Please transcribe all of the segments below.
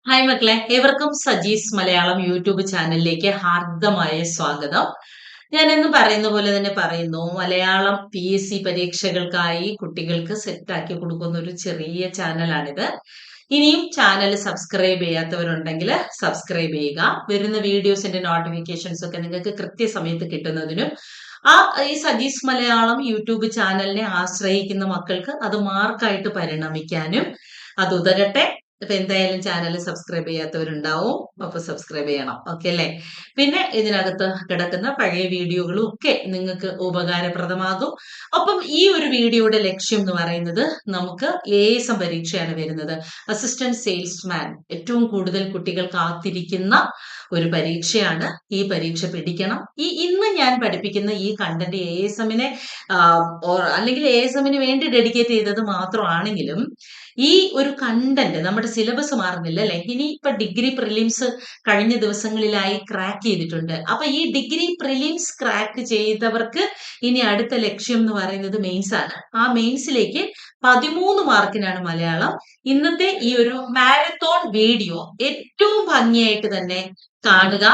Hi മക്കളെ, ഏവർക്കും Saji's Malayalam YouTube ചാനലിലേക്ക് ഹാർദമായ സ്വാഗതം. ഞാൻ എന്ന് പറയുന്ന പോലെ തന്നെ പറയുന്നു, മലയാളം PSC പരീക്ഷകൾക്കായി കുട്ടികൾക്ക് സെറ്റാക്കി കൊടുക്കുന്ന ഒരു ചെറിയ ചാനലാണിത്. ഇനിയും ചാനൽ സബ്സ്ക്രൈബ് ചെയ്യാത്തവരുണ്ടെങ്കിൽ സബ്സ്ക്രൈബ് ചെയ്യുക. വരുന്ന വീഡിയോസിന്റെ നോട്ടിഫിക്കേഷൻസ് ഒക്കെ നിങ്ങൾക്ക് കൃത്യസമയത്ത് കിട്ടുന്നതിനും ഈ സജീസ് മലയാളം യൂട്യൂബ് ചാനലിനെ ആശ്രയിക്കുന്ന മക്കൾക്ക് അത് മാർക്കായിട്ട് പരിണമിക്കാനും അത് ഉതകട്ടെ. അപ്പൊ എന്തായാലും ചാനൽ സബ്സ്ക്രൈബ് ചെയ്യാത്തവരുണ്ടാവും, അപ്പൊ സബ്സ്ക്രൈബ് ചെയ്യണം. ഓക്കെ അല്ലേ? പിന്നെ ഇതിനകത്ത് കിടക്കുന്ന പഴയ വീഡിയോകളും ഒക്കെ നിങ്ങൾക്ക് ഉപകാരപ്രദമാകും. ഒപ്പം ഈ ഒരു വീഡിയോയുടെ ലക്ഷ്യം എന്ന് പറയുന്നത്, നമുക്ക് ASM പരീക്ഷയാണ് വരുന്നത്. അസിസ്റ്റന്റ് സെയിൽസ്മാൻ, ഏറ്റവും കൂടുതൽ കുട്ടികൾ കാത്തിരിക്കുന്ന ഒരു പരീക്ഷയാണ്. ഈ പരീക്ഷ പിടിക്കണം. ഇന്ന് ഞാൻ പഠിപ്പിക്കുന്ന ഈ കണ്ടന്റ് ASMനെ അല്ലെങ്കിൽ ASMന് വേണ്ടി ഡെഡിക്കേറ്റ് ചെയ്തത് മാത്രമാണെങ്കിലും ഈ ഒരു കണ്ടന്റ് നമ്മുടെ സിലബസ് മാറുന്നില്ല അല്ലെ? ഇനി ഇപ്പൊ ഡിഗ്രി പ്രിലിംസ് കഴിഞ്ഞ ദിവസങ്ങളിലായി ക്രാക്ക് ചെയ്തിട്ടുണ്ട്. അപ്പൊ ഈ ഡിഗ്രി പ്രിലിംസ് ക്രാക്ക് ചെയ്തവർക്ക് ഇനി അടുത്ത ലക്ഷ്യം എന്ന് പറയുന്നത് മെയിൻസ് ആണ്. ആ മെയിൻസിലേക്ക് 13 മാർക്കിനാണ് മലയാളം. ഇന്നത്തെ ഈ ഒരു മാരത്തോൺ വീഡിയോ ഏറ്റവും ഭംഗിയായിട്ട് തന്നെ കാണുക.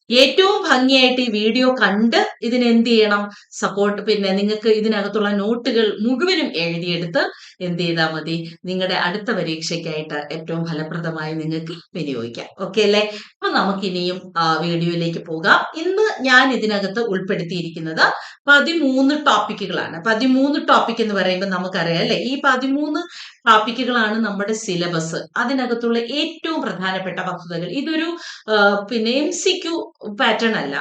ഏറ്റവും ഭംഗിയായിട്ട് ഈ വീഡിയോ കണ്ട് ഇതിന് എന്ത് ചെയ്യണം, സപ്പോർട്ട്. പിന്നെ നിങ്ങൾക്ക് ഇതിനകത്തുള്ള നോട്ടുകൾ മുഴുവനും എഴുതിയെടുത്ത് എന്ത് ചെയ്താൽ മതി, നിങ്ങളുടെ അടുത്ത പരീക്ഷയ്ക്കായിട്ട് ഏറ്റവും ഫലപ്രദമായി നിങ്ങൾക്ക് വിനിയോഗിക്കാം. ഓക്കെ അല്ലേ? അപ്പൊ നമുക്കിനിയും വീഡിയോയിലേക്ക് പോകാം. ഇന്ന് ഞാൻ ഇതിനകത്ത് ഉൾപ്പെടുത്തിയിരിക്കുന്നത് 13 ടോപ്പിക്കുകളാണ്. 13 ടോപ്പിക് എന്ന് പറയുമ്പോൾ നമുക്കറിയാം അല്ലെ, ഈ 13 ടോപ്പിക്കുകളാണ് നമ്മുടെ സിലബസ്. അതിനകത്തുള്ള ഏറ്റവും പ്രധാനപ്പെട്ട വസ്തുതകൾ. ഇതൊരു പിന്നെ MCQ പാറ്റേൺ അല്ല.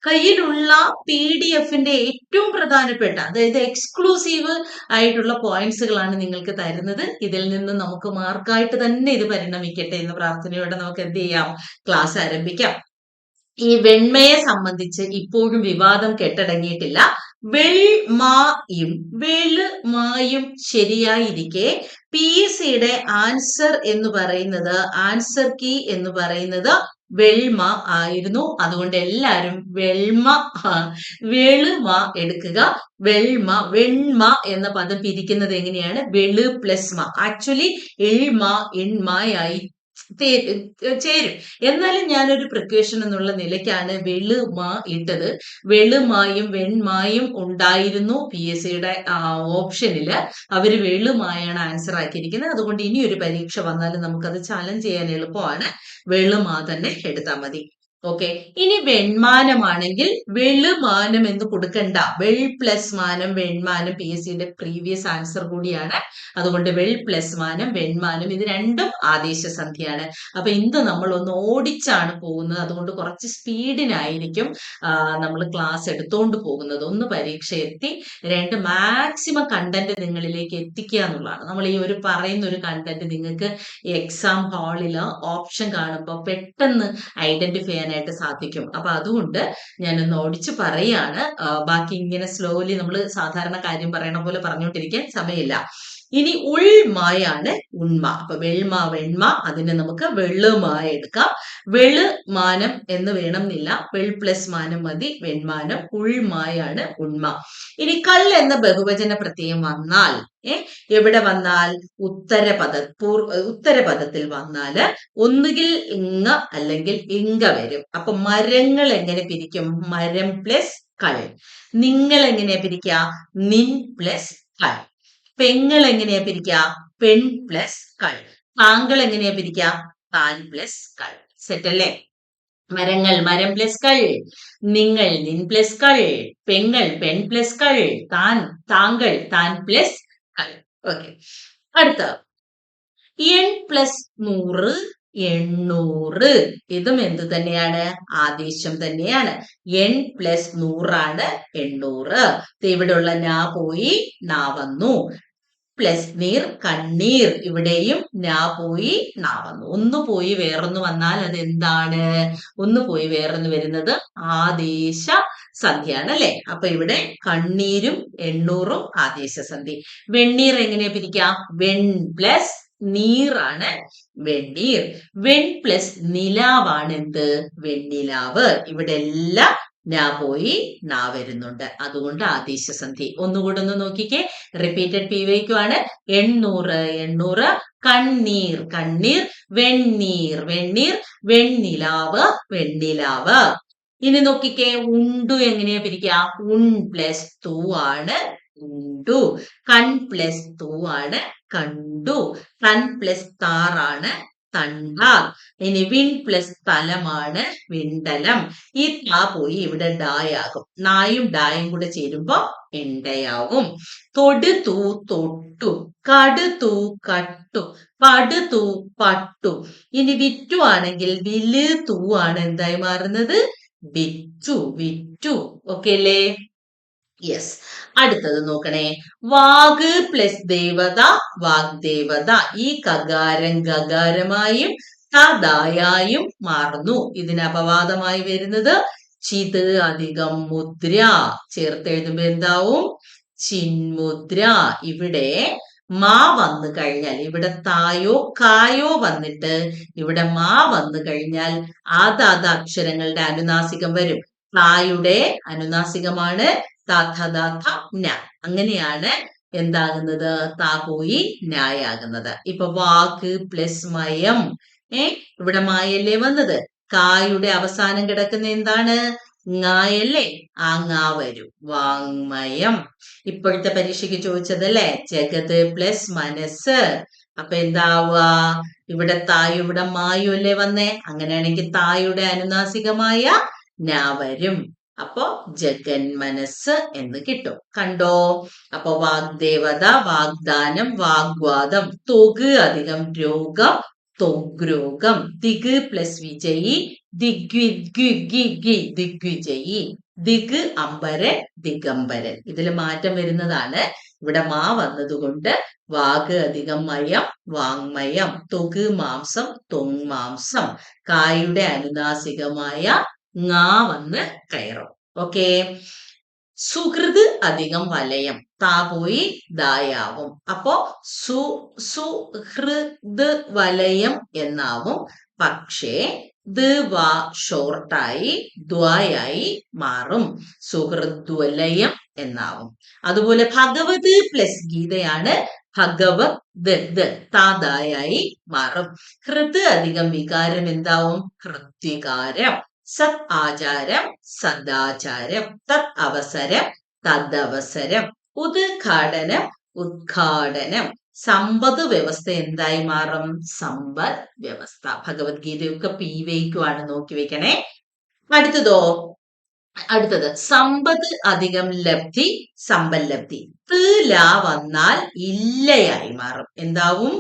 കയ്യിലുള്ള PDF-ന്റെ ഏറ്റവും പ്രധാനപ്പെട്ട, അതായത് എക്സ്ക്ലൂസീവ് ആയിട്ടുള്ള പോയിന്റ്സുകളാണ് നിങ്ങൾക്ക് തരുന്നത്. ഇതിൽ നിന്ന് നമുക്ക് മാർക്കായിട്ട് തന്നെ ഇത് പരിണമിക്കട്ടെ എന്ന് പ്രാർത്ഥനയോടെ നമുക്ക് എന്ത് ചെയ്യാം, ക്ലാസ് ആരംഭിക്കാം. ഈ വെണ്മയെ സംബന്ധിച്ച് ഇപ്പോഴും വിവാദം കെട്ടടങ്ങിയിട്ടില്ല. വെൾമായും വെളുമായും ശരിയായിരിക്കെ PSCയുടെ ആൻസർ എന്ന് പറയുന്നത്, ആൻസർ കീ എന്ന് പറയുന്നത് വെൾമ ആയിരുന്നു. അതുകൊണ്ട് എല്ലാരും വെളുമ എടുക്കുക. വെൺമ എന്ന പദം പിരിക്കുന്നത് എങ്ങനെയാണ്? വെളു പ്ലസ് മ. ആക്ച്വലി എൾമ എൺമയായി ചേരും. എന്നാലും ഞാനൊരു പ്രിക്വേഷൻ എന്നുള്ള നിലയ്ക്കാണ് വെളുമ ഇട്ടത്. വെളുമായും വെൺമായും ഉണ്ടായിരുന്നു PSCയുടെ ഓപ്ഷനില്. അവര് വെളുമായാണ് ആൻസർ ആക്കിയിരിക്കുന്നത്. അതുകൊണ്ട് ഇനി ഒരു പരീക്ഷ വന്നാലും നമുക്കത് ചാലഞ്ച് ചെയ്യാൻ എളുപ്പമാണ്. വെളുമാ തന്നെ എടുത്താൽ മതി. ഓക്കെ. ഇനി വെൺമാനമാണെങ്കിൽ വെളുമാനം എന്ന് കൊടുക്കണ്ട. വെൾ പ്ലസ് മാനം വെൺമാനം PSCയുടെ പ്രീവിയസ് ആൻസർ കൂടിയാണ്. അതുകൊണ്ട് വെൾ പ്ലസ് മാനം വെൺമാനം ഇത് രണ്ടും ആദേശസന്ധിയാണ്. അപ്പൊ ഇന്ന് നമ്മൾ ഒന്ന് ഓടിച്ചാണ് പോകുന്നത്. അതുകൊണ്ട് കുറച്ച് സ്പീഡിനായിരിക്കും നമ്മൾ ക്ലാസ് എടുത്തോണ്ട് പോകുന്നത്. ഒന്ന് പരീക്ഷ എത്തി, 2 മാക്സിമം കണ്ടന്റ് നിങ്ങളിലേക്ക് എത്തിക്കുക എന്നുള്ളതാണ്. നമ്മൾ ഈ ഒരു പറയുന്ന ഒരു കണ്ടന്റ് നിങ്ങൾക്ക് എക്സാം ഹാളില് ഓപ്ഷൻ കാണുമ്പോൾ പെട്ടെന്ന് ഐഡന്റിഫൈ ചെയ്യാനായിട്ട് സാധിക്കും. അപ്പൊ അതുകൊണ്ട് ഞാനൊന്ന് ഓടിച്ചു പറയാണ്. ബാക്കി ഇങ്ങനെ സ്ലോലി നമ്മൾ സാധാരണ കാര്യം പറയണ പോലെ പറഞ്ഞുകൊണ്ടിരിക്കാൻ സമയമില്ല. ഇനി ഉൾമായാണ് ഉണ്മ. അപ്പൊ വെൾമ വെൺമ, അതിനെ നമുക്ക് വെളുമായ എടുക്കാം. വെളുമാനം എന്ന് വേണമെന്നില്ല, വെൾ പ്ലസ് മാനം മതി. വെൺമാനം. ഉൾമായാണ് ഉണ്മ. ഇനി കൾ എന്ന ബഹുവചന പ്രത്യയം വന്നാൽ, എവിടെ വന്നാൽ, ഉത്തരപദത്തിൽ വന്നാല് ഒന്നുകിൽ ഇങ്ങ അല്ലെങ്കിൽ ഇങ്ക വരും. അപ്പൊ മരങ്ങൾ എങ്ങനെ പിരിക്കും? മരം പ്ലസ് കൾ. നിങ്ങൾ എങ്ങനെയാ പിരിക്കുക? നിൻ പ്ലസ് കൾ. പെങ്ങൾ എങ്ങനെയാ പിരിക്കുക? പെൺ പ്ലസ് കൾ. താങ്കൾ എങ്ങനെയാ പിരിക്കുക? താൻ പ്ലസ് കൾ. സെറ്റ് അല്ലേ? മരങ്ങൾ മരം പ്ലസ് കൾ, നിങ്ങൾ നിൻ പ്ലസ് കൾ, പെങ്ങൾ പെൺ പ്ലസ് കൾ, താങ്കൾ താൻ പ്ലസ് കൾ. ഓക്കെ. അടുത്ത എൺ പ്ലസ് 100 800. ഇതും എന്ത് തന്നെയാണ്? ആദേശം തന്നെയാണ്. എൺ പ്ലസ് 100 ആണ് 800. ഇവിടെയുള്ള നാ പോയി നാ വന്നു. പ്ലസ് നീർ കണ്ണീർ, ഇവിടെയും നാ പോയി നാ വന്നു. ഒന്ന് പോയി വേറൊന്ന് വന്നാൽ അത് എന്താണ്? ഒന്ന് പോയി വേറൊന്ന് വരുന്നത് ആദേശ സന്ധിയാണ് അല്ലെ? അപ്പൊ ഇവിടെ കണ്ണീരും 800ഉം ആദേശസന്ധി. വെണ്ണീർ എങ്ങനെയാ പിരിക്കാം? വെൺ പ്ലസ് നീറാണ് വെണ്ണീർ. വെൺ പ്ലസ് നിലാവാണ് എന്ത്? വെണ്ണിലാവ്. ഇവിടെ എല്ലാം നാ പോയി നാ വരുന്നുണ്ട്. അതുകൊണ്ട് ആദേശസന്ധി. ഒന്നുകൂടെ ഒന്ന് നോക്കിക്കേ. റിപ്പീറ്റഡ് PYQ ആണ്. 800 800 കണ്ണീർ കണ്ണീർ, വെണ്ണീർ വെണ്ണീർ, വെണ്ണിലാവ് വെണ്ണിലാവ്. ഇനി നോക്കിക്കേ, ഉണ്ടു എങ്ങനെയാ പിരിക്കുക? ഉൺ പ്ലസ് തു ആണ് ഉണ്ടു. കൺ പ്ലസ് തു ആണ് കണ്ടു. തൻ പ്ലസ് താറാണ് തണ്ടാർ. ഇനി വിൺ പ്ലസ് തലമാണ് വിണ്ടലം. ഈ താ പോയി ഇവിടെ ഡായാകും. നായും ഡായും കൂടെ ചേരുമ്പോ എണ്ടയാവും. തൊട് തൂ തൊട്ടു, കടു തൂ കട്ടു, പടു തൂ പട്ടു. ഇനി വിറ്റു ആണെങ്കിൽ വില് തൂ ആണ് എന്തായി മാറുന്നത്? വിറ്റു വിറ്റു. ഓക്കെ അല്ലേ? യെസ്. അടുത്തത് നോക്കണേ, വാഗ് പ്ലസ് ദേവത വാഗ്ദേവത. ഈ കകാരം ഗകാരമായും തദായായും മാറുന്നു. ഇതിന് അപവാദമായി വരുന്നത് ചിത് അധികം മുദ്ര. ചേർത്തെഴുതുമ്പോ എന്താവും? ചിന്മുദ്ര. ഇവിടെ മാ വന്നു കഴിഞ്ഞാൽ, ഇവിടെ തായോ കായോ വന്നിട്ട് ഇവിടെ മാ വന്നു കഴിഞ്ഞാൽ അത് അക്ഷരങ്ങളുടെ അനുനാസികം വരും. തായുടെ അനുനാസികമാണ് ന. അങ്ങനെയാണ് എന്താകുന്നത്? താ പോയി നായാകുന്നത്. ഇപ്പൊ വാക്ക് പ്ലസ് മയം. ഇവിടെ മായല്ലേ വന്നത്? കായുടെ അവസാനം കിടക്കുന്ന എന്താണ്? ങ്ങായല്ലേ? ആ ങ്ങാ വരും. വാങ്മയം. ഇപ്പോഴത്തെ പരീക്ഷയ്ക്ക് ചോദിച്ചതല്ലേ, ജഗത് പ്ലസ് മനസ്സ്. അപ്പൊ എന്താവുക? ഇവിടെ തായും ഇവിടെ മായും അല്ലേ വന്നേ? അങ്ങനെയാണെങ്കിൽ തായുടെ അനുനാസികമായ നാ വരും. അപ്പൊ ജഗൻ മനസ്സ് എന്ന് കിട്ടും. കണ്ടോ? അപ്പൊ വാഗ്ദേവത, വാഗ്ദാനം, വാഗ്വാദം. തൊഗ് അധികം രോഗം, തൊഗ്രോഗം. ദിഗ് പ്ലസ് വിജയി, ദിഗ്വിജയി. ദിഗ് അമ്പരൻ, ദിഗംബരൻ. ഇതിൽ മാറ്റം വരുന്നതാണ്. ഇവിടെ മാ വന്നതുകൊണ്ട് വാഗ് അധികം മയം, വാങ്മയം. തൊഗ് മാംസം, തൊങ് മാംസം. കായുടെ അനുനാസികമായ ങാ വന്ന് കയറും. ഓക്കെ. സുഹൃത് അധികം വലയം. താ പോയി ദായാവും. അപ്പോ സുഹൃത് വലയം എന്നാവും. പക്ഷേ വാ ഷോർട്ടായി ദ്വായായി മാറും. സുഹൃദ്വലയം എന്നാവും. അതുപോലെ ഭഗവത് പ്ലസ് ഗീതയാണ് ഭഗവത്. താതായായി മാറും. ഹൃത് അധികം വികാരം എന്താവും? ഹൃദ്വികാരം. സത് ആചാരം, സദാചാരം. തത് അവസരം, തദവസരം. ഉദ്ഘാടനം, ഉദ്ഘാടനം. സമ്പദ് വ്യവസ്ഥ എന്തായി മാറും? സമ്പദ് വ്യവസ്ഥ. ഭഗവത്ഗീതയൊക്കെ പീവയ്ക്കുമാണ്, നോക്കി വെക്കണേ. അടുത്തത് സമ്പദ് അധികം ലബ്ധി, സമ്പല്ലബ്ധി. ല വന്നാൽ ഇല്ലയായി മാറും. എന്താവും?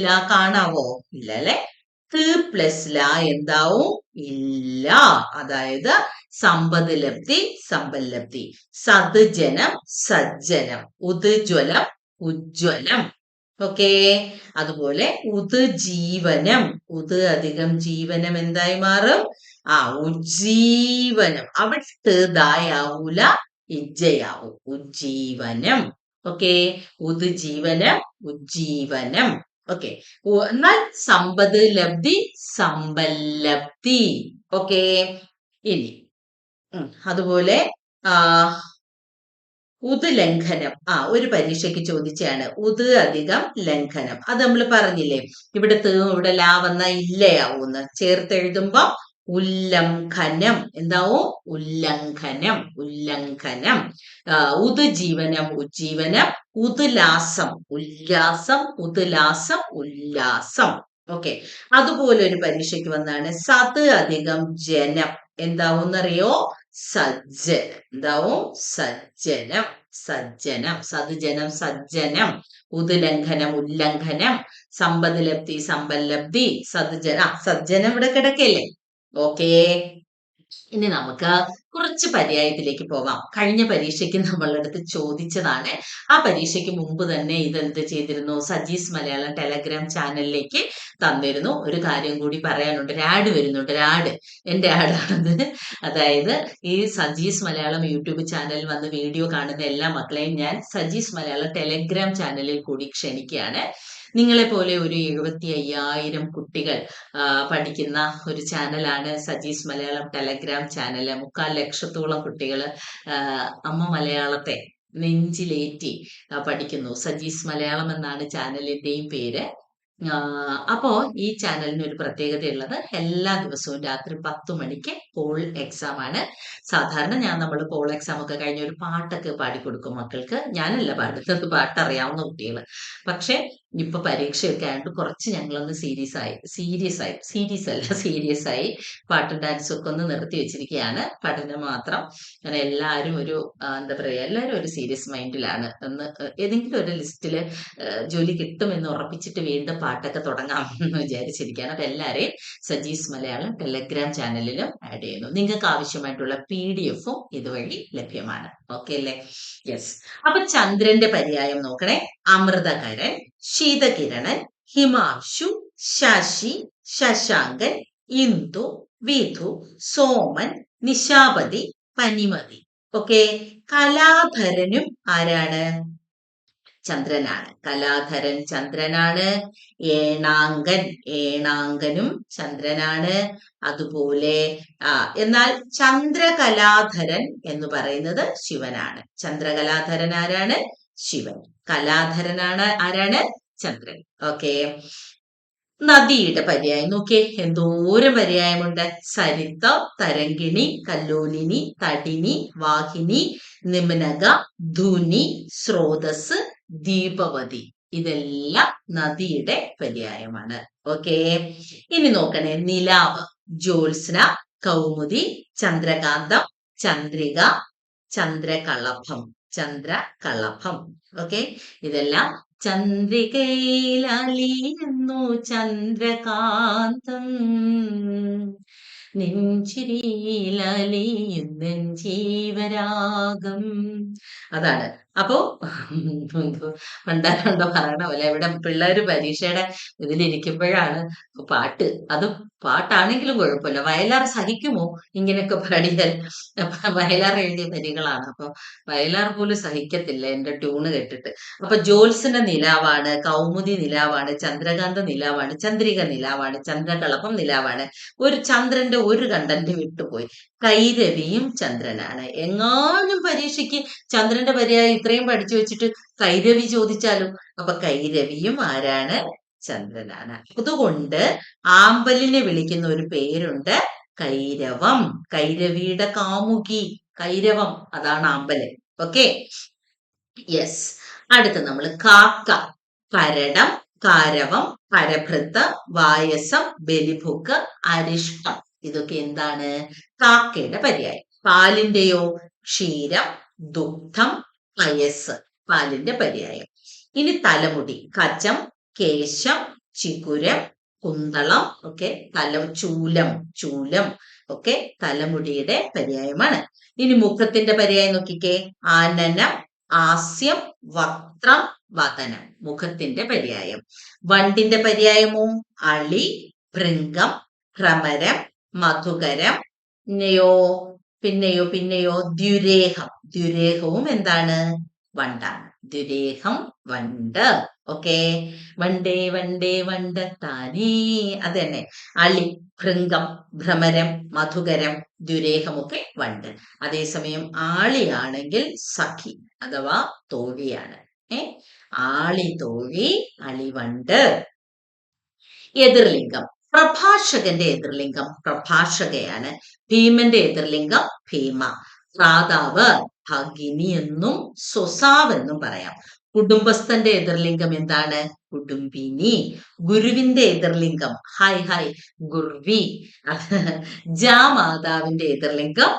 ല കാണാവോ? ഇല്ല അല്ലെ? പ്ലസ് ല എന്താവും? ഇല്ല. അതായത് സമ്പദ് ലബ്ധി, സമ്പല്ലബ്ധി. സദ്ജനം, സജ്ജനം. ഉദ്ജ്വലം, ഉജ്ജ്വലം. ഓക്കെ. അതുപോലെ ഉദ്ജീവനം. അധികം ജീവനം എന്തായി മാറും? ഉജ്ജീവനം. അവിടെ ദായാവൂല, ഇജ്ജയാവും. ഉജ്ജീവനം. ഓക്കെ. ഉദ്ജീവനം, ഉജ്ജീവനം. ഓക്കെ. എന്നാൽ സമ്പദ് ലബ്ധി, സമ്പല്ലബ്ധി. ഓക്കെ. ഇനി അതുപോലെ ലംഘനം. ഒരു പരീക്ഷയ്ക്ക് ചോദിച്ചാണ് അധികം ലംഘനം. അത് നമ്മൾ പറഞ്ഞില്ലേ, ഇവിടെ ഇവിടെ ലാ വന്ന ഇല്ലയാവൂന്ന്. ചേർത്തെഴുതുമ്പോ ഉല്ലംഘനം എന്താവും? ഉല്ലംഘനം, ഉല്ലംഘനം. ഉദ്ജീവനം, ഉജ്ജീവനം. ഉദ്ലാസം, ഉല്ലാസം, ഉദ്ലാസം, ഉല്ലാസം. ഓക്കെ. അതുപോലെ ഒരു പരീക്ഷയ്ക്ക് വന്നാണ് സത് അധികം ജനം എന്താവുന്നറിയോ? സജ്ജനം. എന്താവും? സജ്ജനം, സജ്ജനം. സദ്ജനം, സജ്ജനം. ഉദ്ലംഘനം, ഉല്ലംഘനം. സമ്പദ് ലബ്ധി, സമ്പല്ലബ്ധി. സജ്ജനം ഇവിടെ കിടക്കല്ലേ? ഓക്കേ. ഇനി നമുക്ക് കുറച്ച് പര്യായത്തിലേക്ക് പോകാം. കഴിഞ്ഞ പരീക്ഷയ്ക്ക് നമ്മളടുത്ത് ചോദിച്ചതാണ്. ആ പരീക്ഷയ്ക്ക് മുമ്പ് തന്നെ ഇതെന്ത് ചെയ്തിരുന്നു? സജീസ് മലയാളം ടെലഗ്രാം ചാനലിലേക്ക് തന്നിരുന്നു. ഒരു കാര്യം കൂടി പറയാനുണ്ട്. ആഡ് വരുന്നുണ്ട്. എന്റെ ആഡാണത്. അതായത് ഈ സജീസ് മലയാളം യൂട്യൂബ് ചാനലിൽ വന്ന് വീഡിയോ കാണുന്ന എല്ലാ മക്കളെയും ഞാൻ സജീസ് മലയാളം ടെലഗ്രാം ചാനലിൽ കൂടി ക്ഷണിക്കുകയാണ്. നിങ്ങളെ പോലെ ഒരു 75,000 കുട്ടികൾ പഠിക്കുന്ന ഒരു ചാനലാണ് സജീസ് മലയാളം ടെലഗ്രാം ചാനൽ. 3,00,000 കുട്ടികൾ അമ്മ മലയാളത്തെ നെഞ്ചിലേറ്റി പഠിക്കുന്നു. സജീസ് മലയാളം എന്നാണ് ചാനലിന്റെയും പേര്. അപ്പോ ഈ ചാനലിന് ഒരു പ്രത്യേകതയുള്ളത് എല്ലാ ദിവസവും രാത്രി 10 മണിക്ക് പോൾ എക്സാം ആണ്. സാധാരണ നമ്മൾ പോൾ എക്സാം ഒക്കെ കഴിഞ്ഞ ഒരു പാട്ടൊക്കെ പാടിക്കൊടുക്കും മക്കൾക്ക്. ഞാനല്ല പാടുന്നത്, പാട്ടറിയാവുന്ന കുട്ടികൾ. പക്ഷെ ഇപ്പൊ പരീക്ഷയൊക്കെ ആയതുകൊണ്ട് കുറച്ച് ഞങ്ങളൊന്ന് സീരിയസ് ആയി പാട്ടും ഡാൻസും ഒക്കെ ഒന്ന് നിർത്തി വെച്ചിരിക്കുകയാണ്. പഠനം മാത്രം. അങ്ങനെ എല്ലാവരും എന്താ പറയാ, എല്ലാവരും ഒരു സീരിയസ് മൈൻഡിലാണ്. ഏതെങ്കിലും ഒരു ലിസ്റ്റില് ജോലി കിട്ടുമെന്ന് ഉറപ്പിച്ചിട്ട് വീണ്ടും പാട്ടൊക്കെ തുടങ്ങാമെന്ന് വിചാരിച്ചിരിക്കുകയാണ്. അപ്പൊ എല്ലാവരെയും സജീസ് മലയാളം ടെലഗ്രാം ചാനലിലും ആഡ് ചെയ്യുന്നു. നിങ്ങൾക്ക് ആവശ്യമായിട്ടുള്ള PDF-ഉം ഇതുവഴി ലഭ്യമാണ്. ഓക്കെ അല്ലേ? യെസ്. അപ്പൊ ചന്ദ്രന്റെ പര്യായം നോക്കണേ. അമൃതകരൻ, ശീതകിരണൻ, ഹിമാംശു, ശശി, ശശാങ്കൻ, ഇന്ദു, വിധു, സോമൻ, നിശാപതി, പനിമതി. ഓക്കെ. കലാധരനും ആരാണ്? ചന്ദ്രനാണ്. കലാധരൻ ചന്ദ്രനാണ്. ഏണാങ്കനും ചന്ദ്രനാണ്. അതുപോലെ എന്നാൽ ചന്ദ്രകലാധരൻ എന്ന് പറയുന്നത് ശിവനാണ്. ചന്ദ്രകലാധരൻ ആരാണ്? ശിവൻ. കലാധരനാണ് ആരാണ്? ചന്ദ്രൻ. ഓക്കെ. നദിയുടെ പര്യായം നോക്കിയേ, എന്തോരം പര്യായമുണ്ട്. സരിത, തരംഗിണി, കല്ലോലിനി, തടിനി, വാഹിനി, നിമ്നക, ധുനി, സ്രോതസ്, ദീപവതി. ഇതെല്ലാം നദിയുടെ പര്യായമാണ്. ഓക്കെ. ഇനി നോക്കണേ, നിലാവ്, ജ്യോത്സ്ന, കൗമുദി, ചന്ദ്രകാന്തം, ചന്ദ്രിക, ചന്ദ്രകളഭം. ഓക്കെ. ഇതെല്ലാം ചന്ദ്രികയിലലിയുന്നു ചന്ദ്രകാന്തം, നെഞ്ചിരിയിലലിയുന്നെൻ ജീവരാഗം. അതാണ്. അപ്പോ പണ്ടാരണ്ടോ പറയണ പോലെ ഇവിടെ പിള്ളേര് പരീക്ഷയുടെ ഇതിലിരിക്കുമ്പോഴാണ് അതും പാട്ടാണെങ്കിലും കുഴപ്പമില്ല. വയലാർ സഹിക്കുമോ ഇങ്ങനെയൊക്കെ പാടിയാൽ? വയലാർ എഴുതിയ വരികളാണ്. അപ്പൊ വയലാർ പോലും സഹിക്കത്തില്ല എന്റെ ട്യൂണ് കേട്ടിട്ട്. അപ്പൊ ജ്യോത്സ്ന നിലാവാണ്, കൗമുദി നിലാവാണ്, ചന്ദ്രകാന്ത നിലാവാണ്, ചന്ദ്രിക നിലാവാണ്, ചന്ദ്രകളഭം നിലാവാണ്. ചന്ദ്രന്റെ ഒരു കണ്ടന്റ് വിട്ടുപോയി. കൈരവിയും ചന്ദ്രനാണ്. എങ്ങാനും പരീക്ഷയ്ക്ക് ചന്ദ്രന്റെ പര്യായം ഇത്രയും പഠിച്ചു വെച്ചിട്ട് കൈരവി ചോദിച്ചാലും, അപ്പൊ കൈരവിയും ആരാണ്? ചന്ദ്രനാണ്. അതുകൊണ്ട് ആമ്പലിനെ വിളിക്കുന്ന ഒരു പേരുണ്ട്, കൈരവം. കൈരവിയുടെ കാമുകി കൈരവം, അതാണ് ആമ്പല്. ഓക്കെ. യെസ്. അടുത്ത് നമ്മൾ കാക്ക, കരടം, കാരവം, പരഭൃത്ത്, വായസം, ബലിഭുക്ക്, അരിഷ്ടം. ഇതൊക്കെ എന്താണ്? കാക്കയുടെ പര്യായം. പാലിന്റെയോ? ക്ഷീരം, ദുഗ്ധം, പയസ്. പാലിന്റെ പര്യായം. ഇനി തലമുടി, കച്ചം, കേശം, ചികുരം, കുന്തളം. ഒക്കെ ചൂലം ഒക്കെ തലമുടിയുടെ പര്യായമാണ്. ഇനി മുഖത്തിന്റെ പര്യായം നോക്കിക്കേ. ആനനം, ആസ്യം, വക്രം, വദനം. മുഖത്തിന്റെ പര്യായം. വണ്ടിന്റെ പര്യായമോ? അളി, ഭൃംഗം, ഭ്രമരം, മധുകരം. പിന്നെയോ ദ്യുരേഹം. ദ്യുരേഹവും എന്താണ്? വണ്ടാണ്. ദ്യുരേഹം വണ്ട്. ഓക്കെ. വണ്ട് താനേ. അത് തന്നെ. അളി, ഭൃംഗം, ഭ്രമരം, മധുകരം, ദ്യുരേഹമൊക്കെ വണ്ട്. അതേസമയം ആളിയാണെങ്കിൽ സഖി അഥവാ തോഴിയാണ്. ആളി തോഴി, അളിവണ്ട്. എതിർലിംഗം. പ്രഭാഷകന്റെ എതിർലിംഗം പ്രഭാഷകയാണ്. ഭീമന്റെ എതിർലിംഗം ഭീമ. ഭ്രാതാവ് ഭഗിനി എന്നും സ്വസാവെന്നും പറയാം. കുടുംബസ്ഥന്റെ എതിർലിംഗം എന്താണ്? കുടുംബിനി. ഗുരുവിന്റെ എതിർലിംഗം ഗുർവി. ജാമാതാവിന്റെ എതിർലിംഗം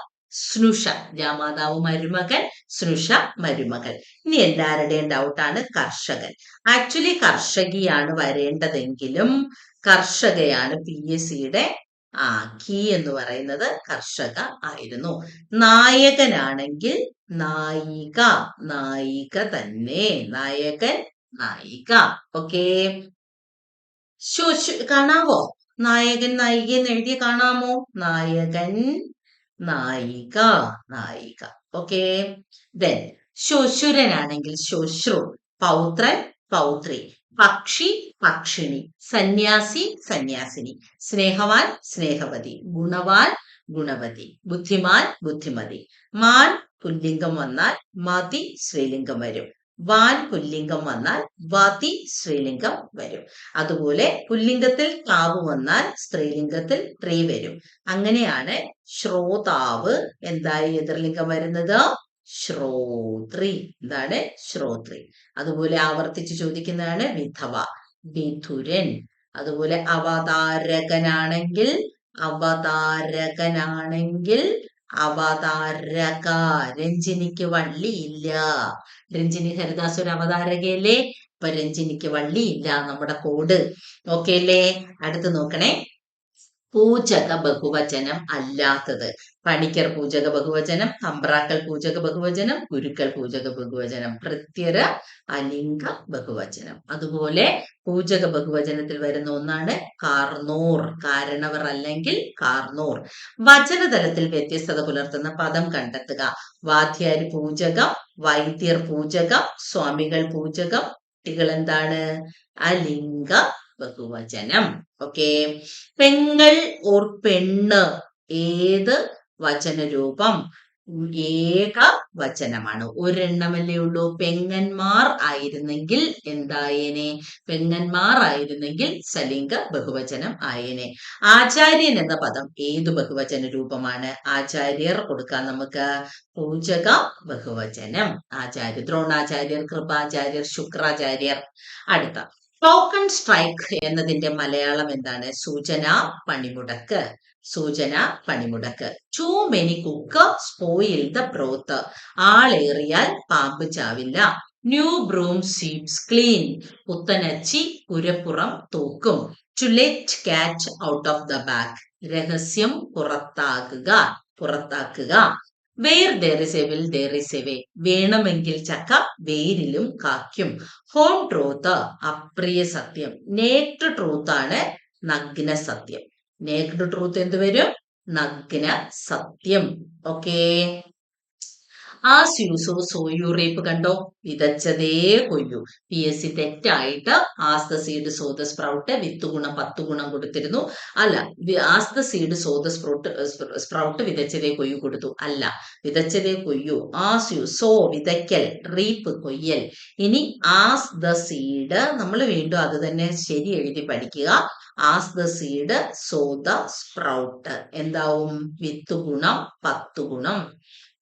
സ്നുഷ. ജാമാതാവ് മരുമകൻ, സ്നുഷ മരുമകൾ. ഇനി എല്ലാവരുടെയും ഡൗട്ടാണ് കർഷകൻ. ആക്ച്വലി കർഷകിയാണ് വരേണ്ടതെങ്കിലും കർഷകയാണ് PSCയുടെ കീ എന്ന് പറയുന്നത് കർഷക ആയിരുന്നു. നായകനാണെങ്കിൽ നായിക തന്നെ. നായകൻ, നായിക. ഓക്കെ. കാണാവോ? നായകൻ നായിക എന്ന് എഴുതിയ കാണാമോ? നായകൻ, നായിക. ഓക്കെ. ദെൻ ശ്വശുരനാണെങ്കിൽ ശ്വശ്രു, പൗത്രൻ, പൗത്രി, പക്ഷി, പക്ഷിണി, സന്യാസി, സന്യാസിനി, സ്നേഹവാൻ, സ്നേഹവതി, ഗുണവാൻ, ഗുണവതി, ബുദ്ധിമാൻ, ബുദ്ധിമതി. മാൻ പുല്ലിംഗം വന്നാൽ മതി സ്ത്രീലിംഗം വരും. വാൻ പുല്ലിംഗം വന്നാൽ വതി സ്ത്രീലിംഗം വരും. അതുപോലെ പുല്ലിംഗത്തിൽ ക്ലാവ് വന്നാൽ സ്ത്രീലിംഗത്തിൽ ട്രീ വരും. അങ്ങനെയാണ് ശ്രോതാവ് എന്തായി എതിർലിംഗം വരുന്നത്? ശ്രോത്രി. എന്താണ്? ശ്രോത്രി. അതുപോലെ ആവർത്തിച്ച് ചോദിക്കുന്നതാണ് വിധവ, വിധുരൻ. അതുപോലെ അവതാരകനാണെങ്കിൽ അവതാരക. രഞ്ജിനിക്ക് വള്ളിയില്ല. രഞ്ജിനി ഹരിദാസ് ഒരു അവതാരകയല്ലേ? ഇപ്പൊ രഞ്ജിനിക്ക് വള്ളിയില്ല. നമ്മുടെ കോഡ് ഓക്കെ അല്ലേ? അടുത്ത് നോക്കണേ. പൂജക ബഹുവചനം അല്ലാത്തത്. പണിക്കർ പൂജക ബഹുവചനം, തമ്പ്രാക്കൾ പൂജക ബഹുവചനം, ഗുരുക്കൾ പൂജക ബഹുവചനം, പ്രത്യര അലിംഗ ബഹുവചനം. അതുപോലെ പൂജക ബഹുവചനത്തിൽ വരുന്ന ഒന്നാണ് കാർന്നോർ. കാരണവർ അല്ലെങ്കിൽ കാർന്നോർ. വചനതലത്തിൽ വ്യത്യസ്തത പുലർത്തുന്ന പദം കണ്ടെത്തുക. വാദ്യാരി പൂജകം, വൈദ്യർ പൂജകം, സ്വാമികൾ പൂജകം. കുട്ടികൾ എന്താണ്? അലിംഗ ബഹുവചനം. ഓക്കെ. പെങ്ങൾ ഓർ പെണ്ണ് ഏത് വചനരൂപം? ഏക വചനമാണ്. ഒരെണ്ണമല്ലേ ഉള്ളൂ. പെങ്ങന്മാർ ആയിരുന്നെങ്കിൽ എന്തായേനെ? പെങ്ങന്മാർ ആയിരുന്നെങ്കിൽ സലിംഗ ബഹുവചനം ആയേനെ. ആചാര്യൻ എന്ന പദം ഏതു ബഹുവചന രൂപമാണ്? ആചാര്യർ കൊടുക്കാം നമുക്ക്. പൂജക ബഹുവചനം. ആചാര്യ, ദ്രോണാചാര്യർ, കൃപാചാര്യർ, ശുക്രാചാര്യർ. അടുത്ത ടോക്കൺ സ്ട്രൈക്ക് എന്നതിന്റെ മലയാളം എന്താണ്? സൂചന, പണിമുടക്ക്. സൂചന, പണിമുടക്ക്. Too many cook spoil the broth. ആളേറിയാൽ പാമ്പ് ചാവില്ല. New broom sweeps clean. പുത്തനച്ചി പുരപ്പുറം തൂക്കും. To let cat out of the bag. രഹസ്യം പുറത്താക്കുക. Where there is a will there is a way. വേണമെങ്കിൽ ചക്ക വേരിലും കായ്ക്കും. ഹോം ട്രൂത്ത് അപ്രിയ സത്യം. നേക്ഡ് ട്രൂത്ത് ആണ് നഗ്ന സത്യം. നേക്ഡ് ട്രൂത്ത് എന്ത് വരും? നഗ്ന സത്യം. Okay. As you sow so you reap. കണ്ടോ? വിതച്ചതേ കൊയ്യൂ. PSC തെറ്റായിട്ട് as the seed so the sprout വിത്ത് ഗുണം 10 ഗുണം കൊടുത്തിരുന്നു. അല്ല, as the seed so the sprout വിതച്ചതേ കൊയ്യൂ കൊടുത്തു. അല്ല, വിതച്ചതേ കൊയ്യൂ. ആസ് യു സോ വിതയ്ക്കൽ, റീപ്പ് കൊയ്യൽ. ഇനി ആസ് ദ സീഡ് നമ്മൾ വീണ്ടും അത് തന്നെ ശരി എഴുതി പഠിക്കുക. As the seed so the sprout എന്താവും? വിത്ത് ഗുണം 10 ഗുണം.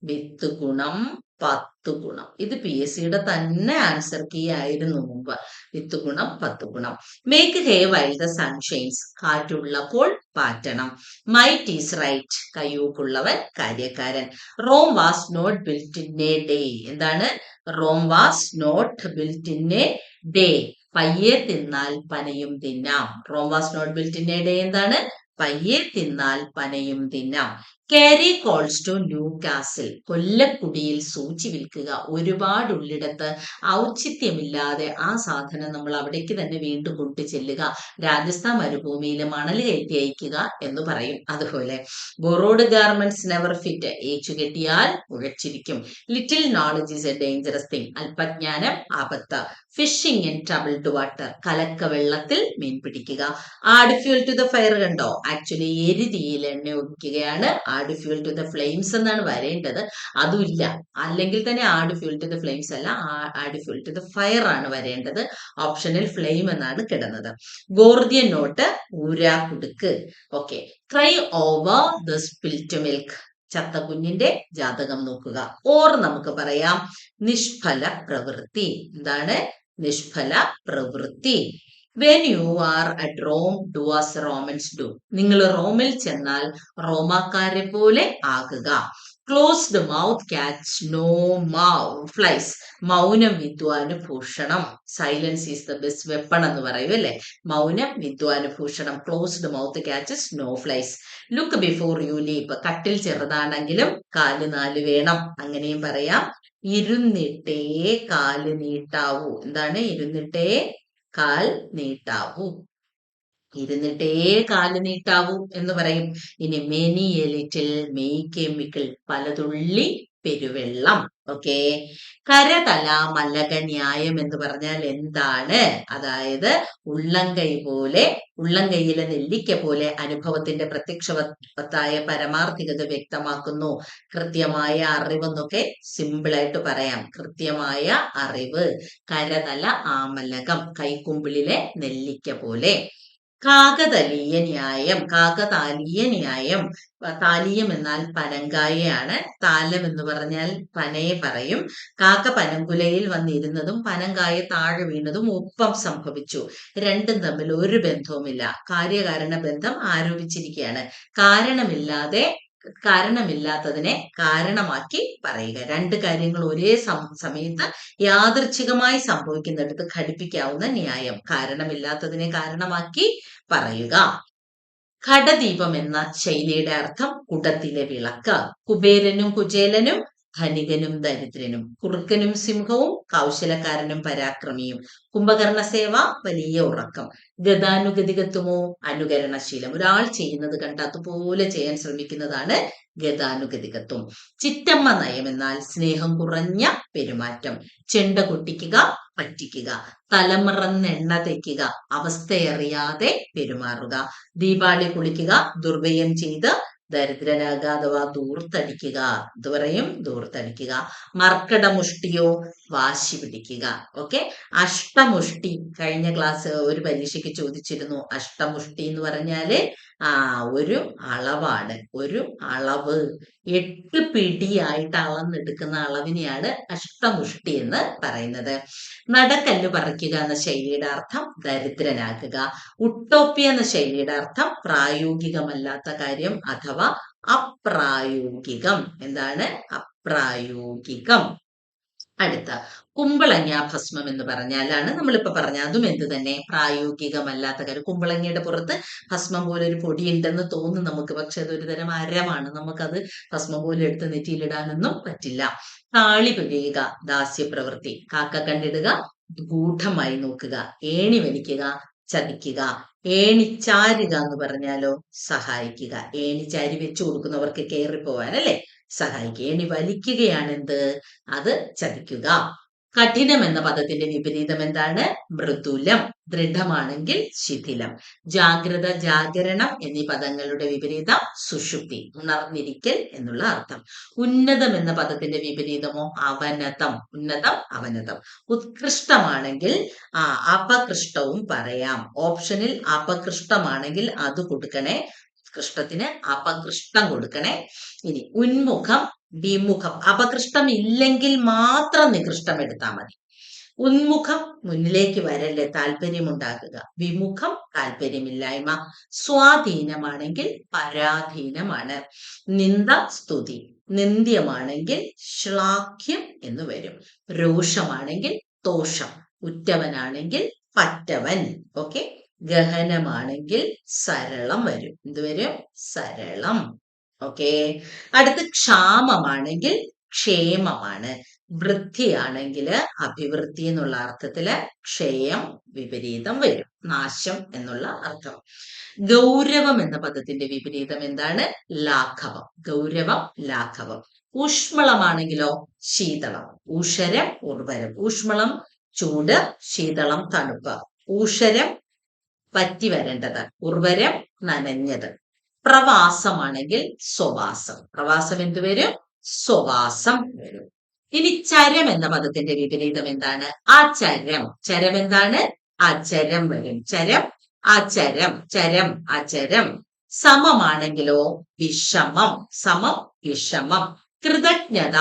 വിത്ത് ഗുണം 10 ഗുണം. ഇത് PSCയുടെ തന്നെ ആൻസർ കീ ആയിരുന്നു മുമ്പ്. വിത്ത് ഗുണം 10 ഗുണം. Make hay while the sun shines. കാറ്റുള്ളപ്പോൾ പാറ്റണം. Might is right. കയ്യൂക്കുള്ളവൻ കാര്യക്കാരൻ. Rome was not built in a day. എന്താണ്? Rome was not built in a day. പയ്യെ തിന്നാൽ പനയും തിന്നാം. Rome was not built in a day എന്താണ്? പയ്യെ തിന്നാൽ പനയും തിന്നാം. Carry coals to Newcastle. കൊല്ലക്കുടിയിൽ സൂചി വിൽക്കുക. ഒരുപാടുള്ളിടത്ത് ഔചിത്യമില്ലാതെ ആ സാധനം നമ്മൾ അവിടേക്ക് തന്നെ വീണ്ടും കൊണ്ടു ചെല്ലുക. രാജസ്ഥാൻ മരുഭൂമിയിൽ മണൽ കയറ്റി അയക്കുക എന്ന് പറയും. അതുപോലെ ബൊറോഡ് ഗാർമെന്റ്സ് നെവർ ഫിറ്റ്. ഏച്ചു കെട്ടിയാൽ ഉഴച്ചിരിക്കും. Little knowledge is a dangerous thing. അല്പജ്ഞാനം ആപത്ത്. Fishing in troubled water. കലക്ക വെള്ളത്തിൽ മീൻ പിടിക്കുക. Add fuel to the fire. കണ്ടോ? ആക്ച്വലി എരുതിയിൽ എണ്ണ ഒഴിക്കുകയാണ്. Add fuel to the flames എന്നാണ് വരേണ്ടത്. അതുമില്ല. അല്ലെങ്കിൽ തന്നെ add fuel to the flames അല്ല, add fuel to the fire ആണ് വരേണ്ടത്. ഓപ്ഷനിൽ ഫ്ലെയിം എന്നാണ് കിടന്നത്. ഗോർദിയൻ നോട്ട് ഊരാ കുടുക്ക്. Okay. Cry over the spilt milk. ചത്ത കുഞ്ഞിന്റെ ജാതകം നോക്കുക. ഓർ നമുക്ക് പറയാം നിഷ്ഫല പ്രവൃത്തി. എന്താണ്? നിഷ്ഫല പ്രവൃത്തി. When you are at Rome do as Romans do. നിങ്ങൾ റോമിൽ ചെന്നാൽ റോമാക്കാരെ പോലെ ആകുക. Closed mouth catch no flies. മൗനം വിദ്വാന് ഭൂഷണം. Silence is the best weapon എന്ന് പറയും അല്ലെ. മൗനം വിദ്വാന് ഭൂഷണം. Closed mouth catches no flies. Look before you leap. കട്ടിൽ ചെറുതാണെങ്കിലും കാല് 4 വേണം. അങ്ങനെയും പറയാം. ഇരുന്നിട്ടേ കാല് നീട്ടാവൂ. എന്താണ്? ഇരുന്നിട്ടേ കാൽ നീട്ടാവൂ. ഇരുന്നിട്ടേ കാല് നീട്ടാവൂ എന്ന് പറയും. ഇനി many a little make a mickle. പലതുള്ളി പെരുവെള്ളം. ഓക്കെ. കരതല മലക ന്യായം എന്ന് പറഞ്ഞാൽ എന്താണ്? അതായത് ഉള്ളംകൈയിലെ നെല്ലിക്ക പോലെ അനുഭവത്തിന്റെ പ്രത്യക്ഷവത്തായ പരമാർത്ഥികത വ്യക്തമാക്കുന്നു. കൃത്യമായ അറിവെന്നൊക്കെ സിമ്പിളായിട്ട് പറയാം. കൃത്യമായ അറിവ്. കരതല ആമലകം, കൈക്കുമ്പിളിലെ നെല്ലിക്ക പോലെ. കാകതാലീയ ന്യായം. താലീയം എന്നാൽ പനങ്കായയാണ്. താലം എന്ന് പറഞ്ഞാൽ പനയെ പറയും. കാക്ക പനങ്കുലയിൽ വന്നിരുന്നതും പനങ്കായ താഴെ വീണതും ഒപ്പം സംഭവിച്ചു. രണ്ടും തമ്മിൽ ഒരു ബന്ധവുമില്ല. കാര്യകാരണ ബന്ധം ആരോപിച്ചിരിക്കുകയാണ്. കാരണമില്ലാത്തതിനെ കാരണമാക്കി പറയുക. രണ്ട് കാര്യങ്ങൾ ഒരേ സമയത്ത് യാദൃച്ഛികമായി സംഭവിക്കുന്നിടത്ത് ഘടിപ്പിക്കാവുന്ന ന്യായം. കാരണമില്ലാത്തതിനെ കാരണമാക്കി പറയുക. ഘടദീപം എന്ന ശൈലിയുടെ അർത്ഥം കുടത്തിലെ വിളക്ക്. കുബേരനും കുചേലനും, ധനികനും ദരിദ്രനും, കുറുക്കനും സിംഹവും, കൗശലക്കാരനും പരാക്രമിയും. കുംഭകർണ സേവ, വലിയ ഉറക്കം. ഗതാനുഗതികത്വമോ അനുകരണശീലം. ഒരാൾ ചെയ്യുന്നത് കണ്ട് അതുപോലെ ചെയ്യാൻ ശ്രമിക്കുന്നതാണ് ഗതാനുഗതികത്വം. ചിറ്റമ്മ നയം എന്നാൽ സ്നേഹം കുറഞ്ഞ പെരുമാറ്റം. ചെണ്ട കൊട്ടിക്കുക, പറ്റിക്കുക. തലമുറന്നെണ്ണ തേക്കുക, അവസ്ഥയറിയാതെ പെരുമാറുക. ദീപാവലി കുളിക്കുക, ദുർവ്യയം ചെയ്ത് ദരിദ്രനാകുക അഥവാ ദൂർത്തടിക്കുക. ഇത് പറയും, ദൂർത്തടിക്കുക. മർക്കടമുഷ്ടിയോ, വാശി പിടിക്കുക. ഓക്കെ. അഷ്ടമുഷ്ടി കഴിഞ്ഞ ക്ലാസ് ഒരു പരീക്ഷയ്ക്ക് ചോദിച്ചിരുന്നു. അഷ്ടമുഷ്ടി എന്ന് പറഞ്ഞാല് ഒരു അളവാണ്. ഒരു അളവ് 8 പിടിയായിട്ട് അളന്നെടുക്കുന്ന അളവിനെയാണ് അഷ്ടമുഷ്ടി എന്ന് പറയുന്നത്. നടക്കല്ല് പറിക്കുക എന്ന ശൈലിയുടെ അർത്ഥം ദരിദ്രനാക്കുക. ഉട്ടോപ്യ എന്ന ശൈലിയുടെ അർത്ഥം പ്രായോഗികമല്ലാത്ത കാര്യം അഥവാ അപ്രായോഗികം. എന്താണ് അപ്രായോഗികം? അടുത്ത കുമ്പളങ്ങ ഭസ്മം എന്ന് പറഞ്ഞാലാണ് നമ്മളിപ്പോ പറഞ്ഞ. അതും എന്ത് തന്നെ, പ്രായോഗികമല്ലാത്ത കാര്യം. കുമ്പളങ്ങയുടെ പുറത്ത് ഭസ്മം പോലെ ഒരു പൊടി ഉണ്ടെന്ന് തോന്നും നമുക്ക്. പക്ഷെ അതൊരു തരം അരമാണ്. നമുക്കത് ഭസ്മം പോലെ എടുത്ത് നെറ്റിയിലിടാനൊന്നും പറ്റില്ല. താളി പിഴിയുക, ദാസ്യപ്രവൃത്തി. കാക്ക കണ്ടിടുക, ഗൂഢമായി നോക്കുക. ഏണി വലിക്കുക, ചതിക്കുക. ഏണിച്ചാരുക എന്ന് പറഞ്ഞാലോ സഹായിക്കുക. ഏണിച്ചാരി വെച്ചു കൊടുക്കുന്നവർക്ക് കയറിപ്പോവാൻ അല്ലെ സഹായിക്കുക. ഏണി വലിക്കുകയാണെന്ത്? അത് ചതിക്കുക. കഠിനം എന്ന പദത്തിന്റെ വിപരീതം എന്താണ്? മൃദുലം. ദൃഢമാണെങ്കിൽ ശിഥിലം. ജാഗ്രത, ജാഗരണം എന്നീ പദങ്ങളുടെ വിപരീതം സുഷുപ്തി, ഉണർന്നിരിക്കൽ എന്നുള്ള അർത്ഥം. ഉന്നതം എന്ന പദത്തിന്റെ വിപരീതമോ അവനതം. ഉന്നതം, അവനതം. ഉത്കൃഷ്ടമാണെങ്കിൽ അപകൃഷ്ടവും പറയാം. ഓപ്ഷനിൽ അപകൃഷ്ടമാണെങ്കിൽ അത് കൊടുക്കണേ, ഉത്കൃഷ്ടത്തിന് അപകൃഷ്ടം കൊടുക്കണേ. ഇനി ഉന്മുഖം, വിമുഖം. അപകൃഷ്ടം ഇല്ലെങ്കിൽ മാത്രം നികൃഷ്ടം എടുത്താൽ മതി. ഉന്മുഖം മുന്നിലേക്ക് വരല്ലേ, താല്പര്യമുണ്ടാക്കുക. വിമുഖം താല്പര്യമില്ലായ്മ. സ്വാധീനമാണെങ്കിൽ പരാധീനമാണ്. നിന്ദ, സ്തുതി. നിന്ദ്യമാണെങ്കിൽ ശ്ലാഘ്യം എന്ന് വരും. രോഷമാണെങ്കിൽ തോഷം. ഉറ്റവനാണെങ്കിൽ പറ്റവൻ. ഓക്കെ. ഗഹനമാണെങ്കിൽ സരളം വരും. എന്ത് വരും? സരളം. ഓക്കെ. അടുത്ത് ക്ഷാമമാണെങ്കിൽ ക്ഷേമമാണ്. വൃദ്ധിയാണെങ്കിൽ അഭിവൃദ്ധി എന്നുള്ള അർത്ഥത്തില് ക്ഷയം വിപരീതം വരും, നാശം എന്നുള്ള അർത്ഥം. ഗൗരവം എന്ന പദത്തിന്റെ വിപരീതം എന്താണ്? ലാഘവം. ഗൗരവം, ലാഘവം. ഊഷ്മളമാണെങ്കിലോ ശീതളം. ഊഷരം, ഉർവരം. ഊഷ്മളം ചൂട്, ശീതളം തണുപ്പ്. ഊഷരം പറ്റി വരേണ്ടത്, ഉർവരം നനഞ്ഞത്. പ്രവാസമാണെങ്കിൽ സ്വവാസം. പ്രവാസം എന്ത് വരും? സ്വവാസം വരും. ഇനി ചരം എന്ന പദത്തിന്റെ വിപരീതം എന്താണ്? അചരം. ചരം എന്താണ്? അചരം വരും. ചരം, അചരം. ചരം, അചരം. സമമാണെങ്കിലോ വിഷമം. സമം, വിഷമം. കൃതജ്ഞത,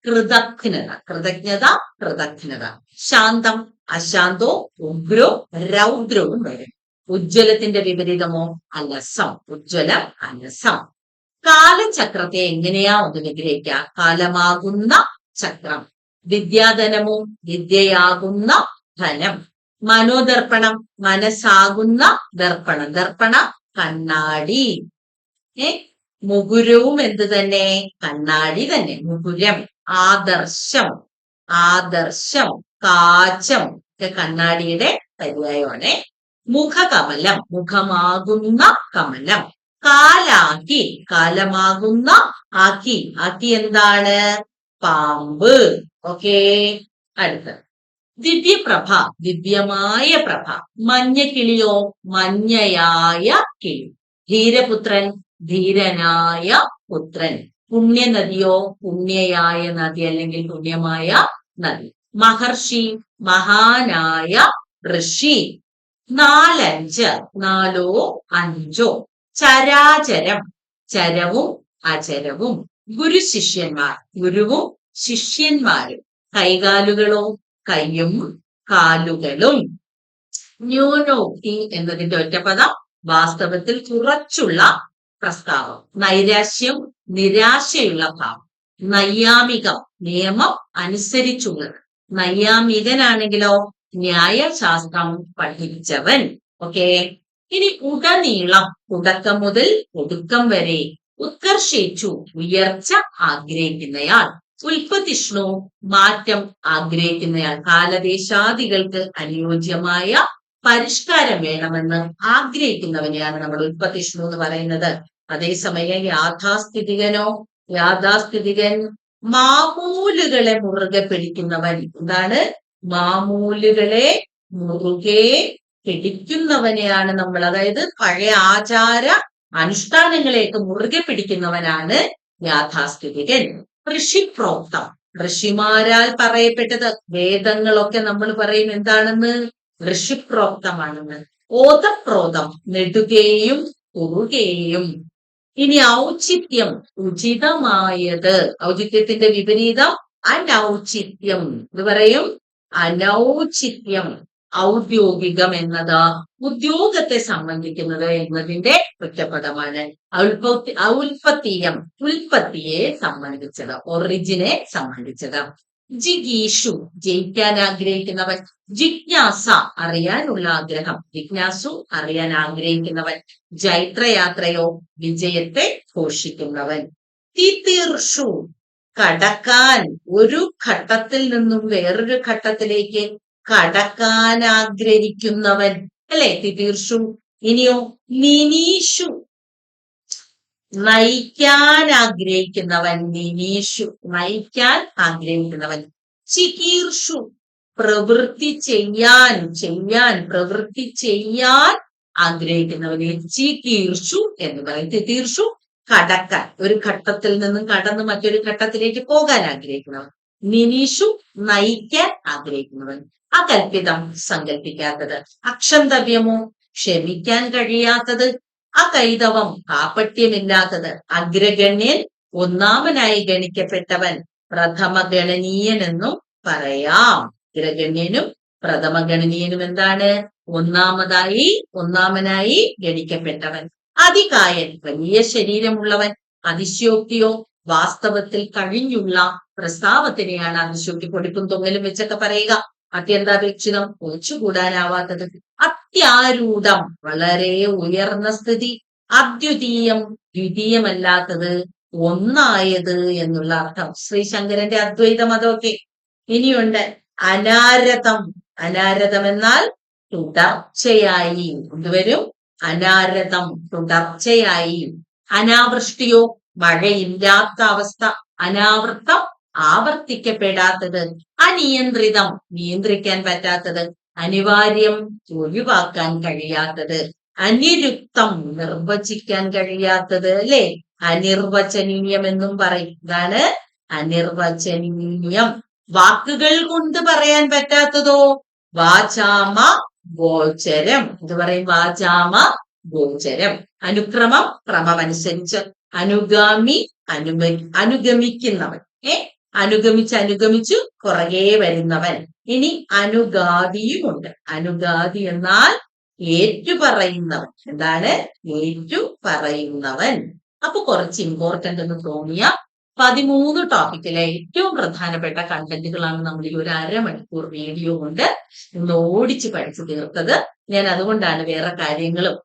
കൃതജ്ഞത. കൃതജ്ഞത, കൃതജ്ഞത. ശാന്തം, അശാന്തോ, ഉഗ്രോ, രൗദ്രവും വരും. ഉജ്ജ്വലത്തിന്റെ വിപരീതമോ അലസം. ഉജ്ജ്വലം, അലസം. കാലചക്രത്തെ എങ്ങനെയാ ഒന്ന് വിഗ്രഹിക്കുക? കാലമാകുന്ന ചക്രം. വിദ്യാധനമോ വിദ്യയാകുന്ന ധനം. മനോദർപ്പണം, മനസ്സാകുന്ന ദർപ്പണം. ദർപ്പണ കണ്ണാടി. മുകുരവും എന്ത് തന്നെ? കണ്ണാടി തന്നെ. മുകുരം. ആദർശം, ആദർശം. കാചം ഒക്കെ കണ്ണാടിയുടെ പര്യായമാണ്. മുഖകമലം, മുഖമാകുന്ന കമലം. കാലാക്കി, കാലമാകുന്ന ആക്കി. ആക്കി എന്താണ്? പാമ്പ്. ഓക്കേ, അടുത്ത ദിവ്യപ്രഭ, ദിവ്യമായ പ്രഭ. മഞ്ഞക്കിളിയോ, മഞ്ഞയായ കിളി. ധീരപുത്രൻ, ധീരനായ പുത്രൻ. പുണ്യനദിയോ, പുണ്യയായ നദി അല്ലെങ്കിൽ പുണ്യമായ നദി. മഹർഷി, മഹാനായ ഋഷി. നാലഞ്ച്, നാലോ അഞ്ചോ. ചരാചരം, ചരവും അചരവും. ഗുരു ശിഷ്യന്മാർ, ഗുരുവും ശിഷ്യന്മാരും. കൈകാലുകളോ, കയ്യും കാലുകളും. ന്യൂനോക്തി എന്നതിന്റെ ഒറ്റപ്പദം വാസ്തവത്തിൽ കുറച്ചുള്ള പ്രസ്താവം. നൈരാശ്യം, നിരാശയുള്ള ഭാവം. നൈയാമികം, നിയമം അനുസരിച്ചുള്ളത്. നൈയാമികനാണെങ്കിലോ ന്യായശാസ്ത്രം പഠിച്ചവൻ. ഓക്കെ, ഇനി ഉടനീളം, തുടക്കം മുതൽ ഒടുക്കം വരെ. ഉത്കർഷിച്ചു, ഉയർച്ച ആഗ്രഹിക്കുന്നയാൾ. ഉൽപ്പതിഷ്ണു, മാറ്റം ആഗ്രഹിക്കുന്നയാൾ. കാലദേശാദികൾക്ക് അനുയോജ്യമായ പരിഷ്കാരം വേണമെന്ന് ആഗ്രഹിക്കുന്നവനെയാണ് നമ്മൾ ഉൽപ്പതിഷ്ണു എന്ന് പറയുന്നത്. അതേസമയം യാഥാസ്ഥിതികനോ, യാഥാസ്ഥിതികൻ മാമൂലുകളെ മുറുകെ പിടിക്കുന്നവൻ. എന്താണ്? മാമൂലുകളെ മുറുകെ പിടിക്കുന്നവനെയാണ് നമ്മൾ, അതായത് പഴയ ആചാര അനുഷ്ഠാനങ്ങളെയൊക്കെ മുറുകെ പിടിക്കുന്നവനാണ് യാഥാസ്ഥിതികൻ. ഋഷിപ്രോക്തം, ഋഷിമാരാൽ പറയപ്പെട്ടത്. വേദങ്ങളൊക്കെ നമ്മൾ പറയും എന്താണെന്ന്? ഋഷിപ്രോക്തമാണെന്ന്. ഓതപ്രോതം, നെടുകയും കുറുകയും. ഇനി ഔചിത്യം, ഉചിതമായത്. ഔചിത്യത്തിന്റെ വിപരീതം അനൗചിത്യം. ഇത് പറയും അനൗചിത്യം. ഔദ്യോഗികം എന്നത് ഉദ്യോഗത്തെ സംബന്ധിക്കുന്നത് എന്നതിന്റെ ഒറ്റപ്പദമാണ്. ഔൽപത്തീയം, ഉൽപ്പത്തിയെ സംബന്ധിച്ചത്, ഒറിജിനെ സംബന്ധിച്ചത്. ജിഗീഷു, ജയിക്കാൻ ആഗ്രഹിക്കുന്നവൻ. ജിജ്ഞാസ, അറിയാനുള്ള ആഗ്രഹം. ജിജ്ഞാസു, അറിയാൻ ആഗ്രഹിക്കുന്നവൻ. ജൈത്രയാത്രയോ, വിജയത്തെ ഘോഷിക്കുന്നവൻ. തിതീർഷു, കടക്കാൻ, ഒരു ഘട്ടത്തിൽ നിന്നും വേറൊരു ഘട്ടത്തിലേക്ക് കടക്കാൻ ആഗ്രഹിക്കുന്നവൻ, അല്ലെ? തിതീർഷു. ഇനിയോ നിനീഷു, നയിക്കാൻ ആഗ്രഹിക്കുന്നവൻ. നിനീഷു, നയിക്കാൻ ആഗ്രഹിക്കുന്നവൻ. ചികീർഷു, പ്രവൃത്തി ചെയ്യാൻ, പ്രവൃത്തി ചെയ്യാൻ ആഗ്രഹിക്കുന്നവനെ ചികീർഷു എന്ന് പറയും. തിതീർഷു, കടക്കാൻ, ഒരു ഘട്ടത്തിൽ നിന്നും കടന്ന് മറ്റൊരു ഘട്ടത്തിലേക്ക് പോകാൻ ആഗ്രഹിക്കുന്നവൻ. നിനീഷു, നയിക്കാൻ ആഗ്രഹിക്കുന്നവൻ. അകൽപിതം, സങ്കല്പിക്കാത്തത്. അക്ഷന്തവ്യമോ, ക്ഷമിക്കാൻ കഴിയാത്തത്. അകൈതവം, കാപട്യമില്ലാത്തത്. അഗ്രഗണ്യൻ, ഒന്നാമനായി ഗണിക്കപ്പെട്ടവൻ. പ്രഥമ ഗണനീയൻ എന്നും പറയാം. അഗ്രഗണ്യനും പ്രഥമ ഗണനീയനും എന്താണ്? ഒന്നാമനായി ഗണിക്കപ്പെട്ടവൻ. അതികായൻ, വലിയ ശരീരമുള്ളവൻ. അതിശയോക്തിയോ, വാസ്തവത്തിൽ കഴിഞ്ഞുള്ള പ്രസ്താവത്തിനെയാണ് അതിശയോക്തി. കൊടുക്കും തൊങ്ങലും വെച്ചൊക്കെ പറയുക. അത്യന്താപേക്ഷിതം, ഒഴിച്ചുകൂടാനാവാത്തത്. അത്യാരൂഢം, വളരെ ഉയർന്ന സ്ഥിതി. അദ്വിതീയം, ദ്വിതീയമല്ലാത്തത്, ഒന്നായത് എന്നുള്ള അർത്ഥം. ശ്രീശങ്കരന്റെ അദ്വൈത മതമൊക്കെ. ഇനിയുണ്ട് അനാരതം. അനാരതം എന്നാൽ തുടർച്ചയായി. എന്തുവരും? അനാരതം, തുടർച്ചയായി. അനാവൃഷ്ടിയോ, മഴയില്ലാത്ത അവസ്ഥ. അനാവൃത്തം, ആവർത്തിക്കപ്പെടാത്തത്. അനിയന്ത്രിതം, നിയന്ത്രിക്കാൻ പറ്റാത്തത്. അനിവാര്യം, ഒഴിവാക്കാൻ കഴിയാത്തത്. അനിരുക്തം, നിർവചിക്കാൻ കഴിയാത്തത്, അല്ലെ? അനിർവചനീയം എന്നും പറയും. ഇതാണ് അനിർവചനീയം. വാക്കുകൾ കൊണ്ട് പറയാൻ പറ്റാത്തതോ? വാചാമ ഗോചരം. ഇത് പറയും വാചാമ ഗോചരം. അനുക്രമം, ക്രമമനുസരിച്ച്. അനുഗാമി, അനുഗമിക്കുന്നവൻ. അനുഗമിച്ചു പുറകെ വരുന്നവൻ. ഇനി അനുഗാദിയുമുണ്ട്. അനുഗാദി എന്നാൽ ഏറ്റുപറയുന്നവൻ. എന്താണ്? ഏറ്റുപറയുന്നവൻ. അപ്പൊ കുറച്ച് ഇമ്പോർട്ടന്റ് എന്ന് തോന്നിയ 13 ടോപ്പിക്കിലെ ഏറ്റവും പ്രധാനപ്പെട്ട കണ്ടന്റുകളാണ് നമ്മൾ ഈ ഒരു അരമണിക്കൂർ വീഡിയോ കൊണ്ട് ഇന്ന് ഓടിച്ച് പഠിച്ചു തീർത്തത്. ഞാൻ അതുകൊണ്ടാണ് വേറെ കാര്യങ്ങളും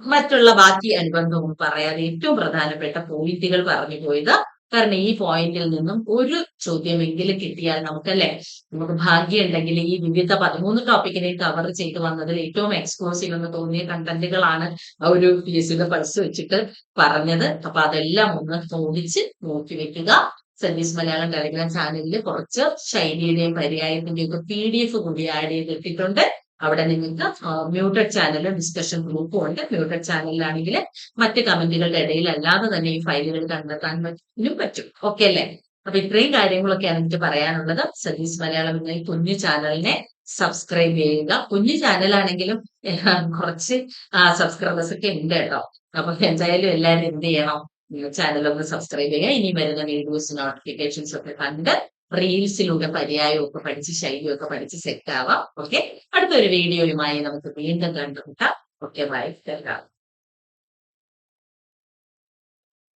മറ്റുള്ള ബാക്കി അനുബന്ധവും പറയാതെ ഏറ്റവും പ്രധാനപ്പെട്ട പോയിന്റുകൾ പറഞ്ഞു പോയത്. കാരണം ഈ പോയിന്റിൽ നിന്നും ഒരു ചോദ്യമെങ്കിലും കിട്ടിയാൽ നമുക്കല്ലേ, നമുക്ക് ഭാഗ്യം ഉണ്ടെങ്കിൽ ഈ വിവിധ 13 ടോപ്പിക്കിനെ കവർ ചെയ്ത് വന്നതിൽ ഏറ്റവും എക്സ്ക്ലൂസീവ് എന്ന് തോന്നിയ കണ്ടന്റുകളാണ് ആ ഒരു PSCയുടെ പൾസ് വെച്ചിട്ട് പറഞ്ഞത്. അപ്പൊ അതെല്ലാം ഒന്ന് ഓടിച്ച് നോക്കി വെക്കുക. സജീസ് മലയാളം ടെലിഗ്രാം ചാനലിൽ കുറച്ച് ശൈലിയുടെയും പര്യായത്തിന്റെയും ഒക്കെ PDF കൂടി ആഡ് ചെയ്തിട്ടുണ്ട്. അവിടെ നിങ്ങൾക്ക് മ്യൂട്ടഡ് ചാനലും ഡിസ്കഷൻ ഗ്രൂപ്പും ഉണ്ട്. മ്യൂട്ടഡ് ചാനലിലാണെങ്കിൽ മറ്റ് കമന്റുകളുടെ ഇടയിൽ അല്ലാതെ തന്നെ ഈ ഫയലുകൾ കണ്ടെത്താൻ പറ്റും. ഓക്കെ അല്ലേ? അപ്പൊ ഇത്രയും കാര്യങ്ങളൊക്കെയാണ് എനിക്ക് പറയാനുള്ളത്. സജീസ് മലയാളം എന്ന ഈ കുഞ്ഞു ചാനലിനെ സബ്സ്ക്രൈബ് ചെയ്യുക. കുഞ്ഞു ചാനലാണെങ്കിലും കുറച്ച് സബ്സ്ക്രൈബേഴ്സ് ഒക്കെ ഉണ്ട് കേട്ടോ. അപ്പൊ എന്തായാലും എല്ലാവരും എന്ത് ചെയ്യണം? ചാനൽ ഒന്ന് സബ്സ്ക്രൈബ് ചെയ്യുക. ഇനി വരുന്ന വീഡിയോസ് നോട്ടിഫിക്കേഷൻസ് ഒക്കെ കണ്ട് റീൽസിലൂടെ പര്യായവും ഒക്കെ പഠിച്ച് ശൈലിയും ഒക്കെ പഠിച്ച് സെറ്റ് ആവാം. ഓക്കെ, അടുത്തൊരു വീഡിയോയുമായി നമുക്ക് വീണ്ടും കണ്ടുമുട്ടാം. Okay, by.